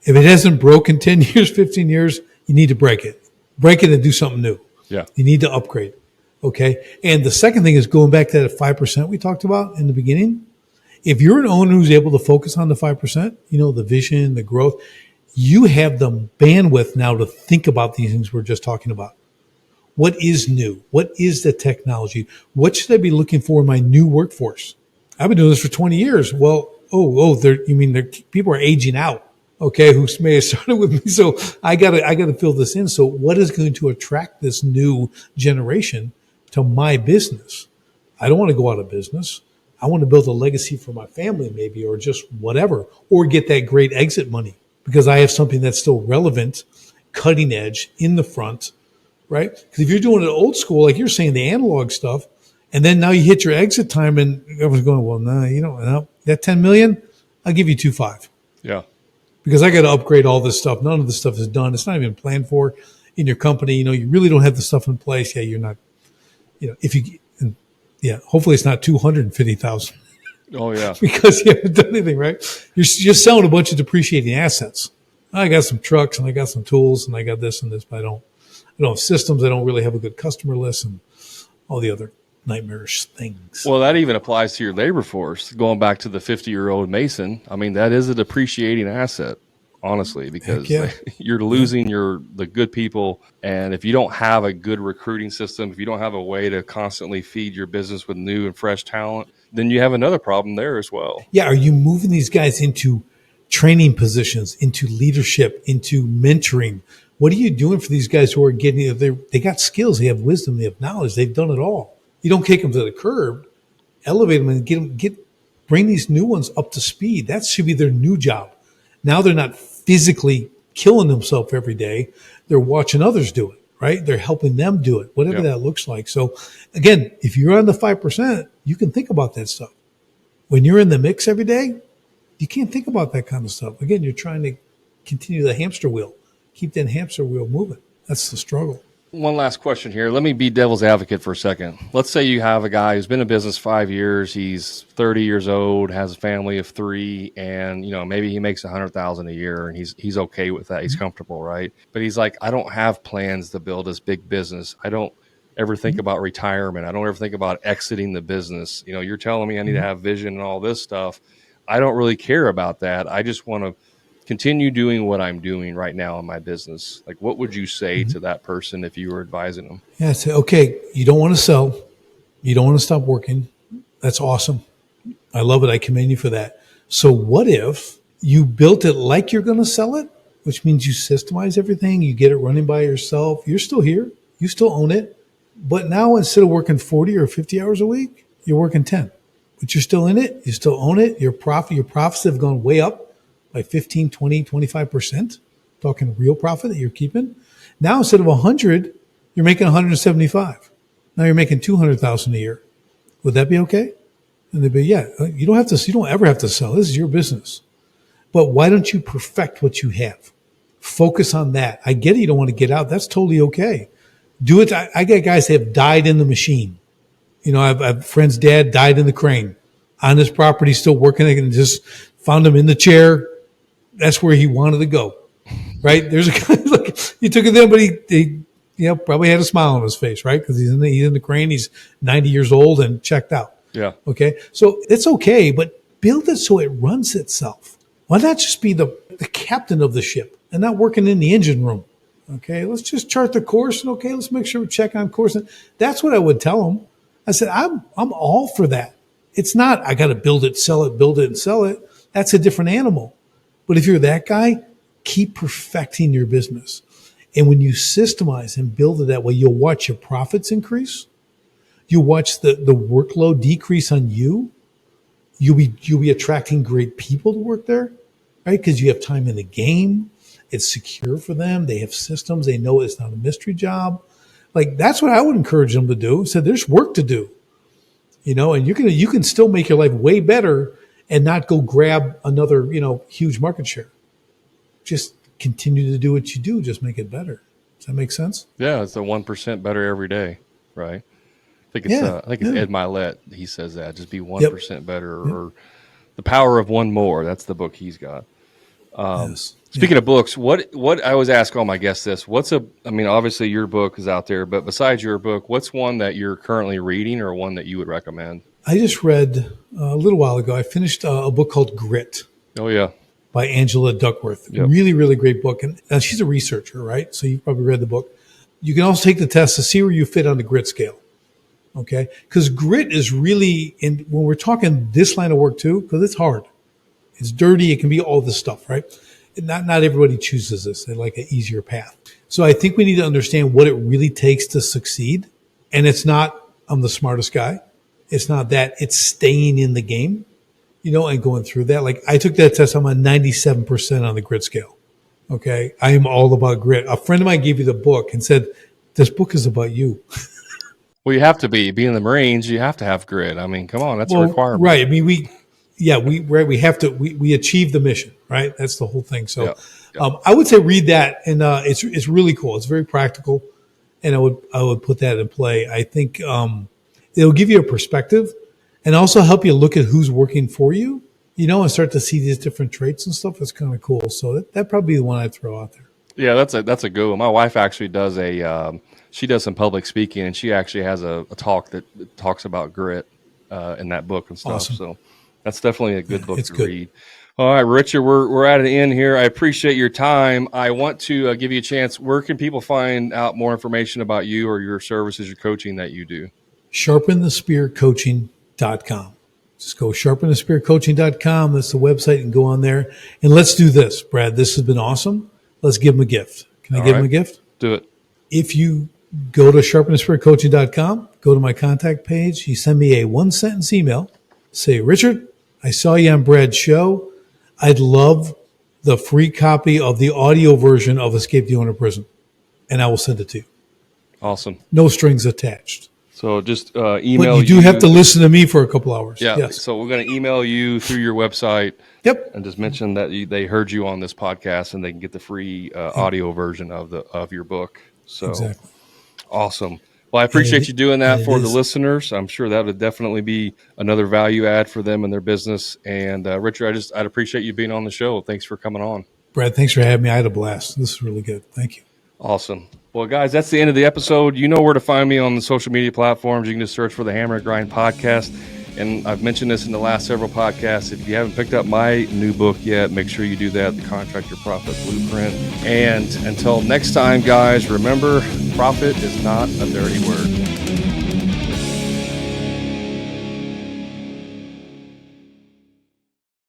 If it hasn't broken 10 years, 15 years, you need to break it. Break it and do something new. Yeah. You need to upgrade. Okay. And the second thing is going back to that 5% we talked about in the beginning. If you're an owner who's able to focus on the 5%, the vision, the growth, you have the bandwidth now to think about these things we're just talking about. What is new? What is the technology? What should I be looking for in my new workforce? I've been doing this for 20 years. Well, people are aging out. Okay, who may have started with me. So I gotta fill this in. So what is going to attract this new generation to my business? I don't want to go out of business. I want to build a legacy for my family maybe, or just whatever, or get that great exit money because I have something that's still relevant, cutting edge in the front, right? Because if you're doing it old school, like you're saying, the analog stuff, And then now you hit your exit time and everyone's going, well, no, you don't know. That 10 million, I'll give you 2.5. Yeah. Because I got to upgrade all this stuff. None of this stuff is done. It's not even planned for in your company. You really don't have the stuff in place. Yeah, you're not, hopefully it's not 250,000. Oh yeah. Because you haven't done anything, right? You're just selling a bunch of depreciating assets. I got some trucks and I got some tools and I got this and this, but I don't have systems. I don't really have a good customer list and all the other nightmarish things. Well, that even applies to your labor force. Going back to the 50-year-old mason, I mean, that is a depreciating asset, honestly, because you're losing the good people. And if you don't have a good recruiting system, if you don't have a way to constantly feed your business with new and fresh talent, then you have another problem there as well. Yeah. Are you moving these guys into training positions, into leadership, into mentoring? What are you doing for these guys who are getting, they got skills, they have wisdom, they have knowledge, they've done it all. You don't kick them to the curb, elevate them and bring these new ones up to speed. That should be their new job. Now they're not physically killing themselves every day. They're watching others do it, right? They're helping them do it, whatever that looks like. So again, if you're on the 5%, you can think about that stuff. When you're in the mix every day, you can't think about that kind of stuff. Again, you're trying to continue the hamster wheel, keep that hamster wheel moving. That's the struggle. One last question here. Let me be devil's advocate for a second. Let's say you have a guy who's been in business 5 years. He's 30 years old, has a family of 3, and maybe he makes $100,000 a year, and he's okay with that. He's comfortable, right? But he's like, I don't have plans to build this big business. I don't ever think about retirement. I don't ever think about exiting the business. You're telling me I need to have vision and all this stuff. I don't really care about that. I just want to continue doing what I'm doing right now in my business. Like, what would you say to that person if you were advising them? Yeah, say, okay, you don't want to sell. You don't want to stop working. That's awesome. I love it. I commend you for that. So what if you built it like you're going to sell it, which means you systemize everything, you get it running by yourself. You're still here. You still own it. But now instead of working 40 or 50 hours a week, you're working 10. But you're still in it. You still own it. Your profits have gone way up by 15, 20, 25%, talking real profit that you're keeping. Now, instead of 100, you're making 175. Now you're making 200,000 a year. Would that be okay? And they'd be, yeah, you don't ever have to sell. This is your business. But why don't you perfect what you have? Focus on that. I get it. You don't want to get out. That's totally okay. Do it. I get guys that have died in the machine. I have a friend's dad died in the crane on his property, still working and just found him in the chair. That's where he wanted to go, right? There's a guy, look, he took it there, but he probably had a smile on his face, right? Because he's in the crane. He's 90 years old and checked out. Yeah. Okay. So it's okay, but build it so it runs itself. Why not just be the captain of the ship and not working in the engine room? Okay. Let's just chart the course and let's make sure we check on course. And that's what I would tell them. I said, I'm all for that. It's not, I got to build it, and sell it. That's a different animal. But if you're that guy, keep perfecting your business. And when you systemize and build it that way, you'll watch your profits increase. You'll watch the workload decrease on you. You'll be attracting great people to work there, right? Because you have time in the game. It's secure for them. They have systems. They know it's not a mystery job. Like, that's what I would encourage them to do. So there's work to do, and you can still make your life way better and not go grab another, huge market share. Just continue to do what you do. Just make it better. Does that make sense? Yeah, it's a 1% better every day, right? I think it's Ed Milet. He says that just be 1% better, or The Power of One More. That's the book he's got. Yes. Speaking of books, what I always ask all my guests this: obviously your book is out there, but besides your book, what's one that you're currently reading, or one that you would recommend? I just read a little while ago. I finished a book called Grit. Oh yeah, by Angela Duckworth. Yep. Really, really great book. And she's a researcher, right? So you've probably read the book. You can also take the test to see where you fit on the grit scale. Okay? Because grit is really, when we're talking this line of work too, because it's hard. It's dirty. It can be all this stuff, right? Not everybody chooses this. They like an easier path. So I think we need to understand what it really takes to succeed. And it's not, I'm the smartest guy. It's not that. It's staying in the game, and going through that. Like, I took that test. I'm on 97% on the grit scale. Okay. I am all about grit. A friend of mine gave me the book and said, this book is about you. Well, you have to be in the Marines. You have to have grit. I mean, come on, that's a requirement, right? I mean, we have to we achieve the mission, right? That's the whole thing. So, I would say read that, and it's really cool. It's very practical, and I would put that in play. I think it'll give you a perspective, and also help you look at who's working for you, and start to see these different traits and stuff. It's kind of cool. So that probably be the one I'd throw out there. Yeah, that's a good one. My wife actually does she does some public speaking, and she actually has a talk that talks about grit in that book and stuff. Awesome. So that's definitely a good book to read. All right, Richard, we're at an end here. I appreciate your time. I want to give you a chance. Where can people find out more information about you or your services, your coaching that you do? SharpenTheSpearCoaching.com. Just go SharpenTheSpearCoaching.com. That's the website, and go on there. And let's do this, Brad. This has been awesome. Let's give them a gift. Can I give them a gift? Do it. If you go to SharpenTheSpearCoaching.com, go to my contact page, you send me a 1-sentence email. Say, Richard, I saw you on Brad's show. I'd love the free copy of the audio version of Escape the Owner Prison, and I will send it to you. Awesome. No strings attached. So just email. But you do have to listen to me for a couple hours. Yeah. Yes. So we're going to email you through your website. Yep. And just mention that they heard you on this podcast, and they can get the free audio version of your book. So exactly. Awesome. Well, I appreciate you doing that for the listeners. I'm sure that would definitely be another value add for them and their business. And Richard, I'd appreciate you being on the show. Thanks for coming on. Brad, thanks for having me. I had a blast. This is really good. Thank you. Awesome. Well, guys, that's the end of the episode. You know where to find me on the social media platforms. You can just search for the Hammer and Grind Podcast. And I've mentioned this in the last several podcasts. If you haven't picked up my new book yet, make sure you do that, The Contractor Profit Blueprint. And until next time, guys, remember, profit is not a dirty word.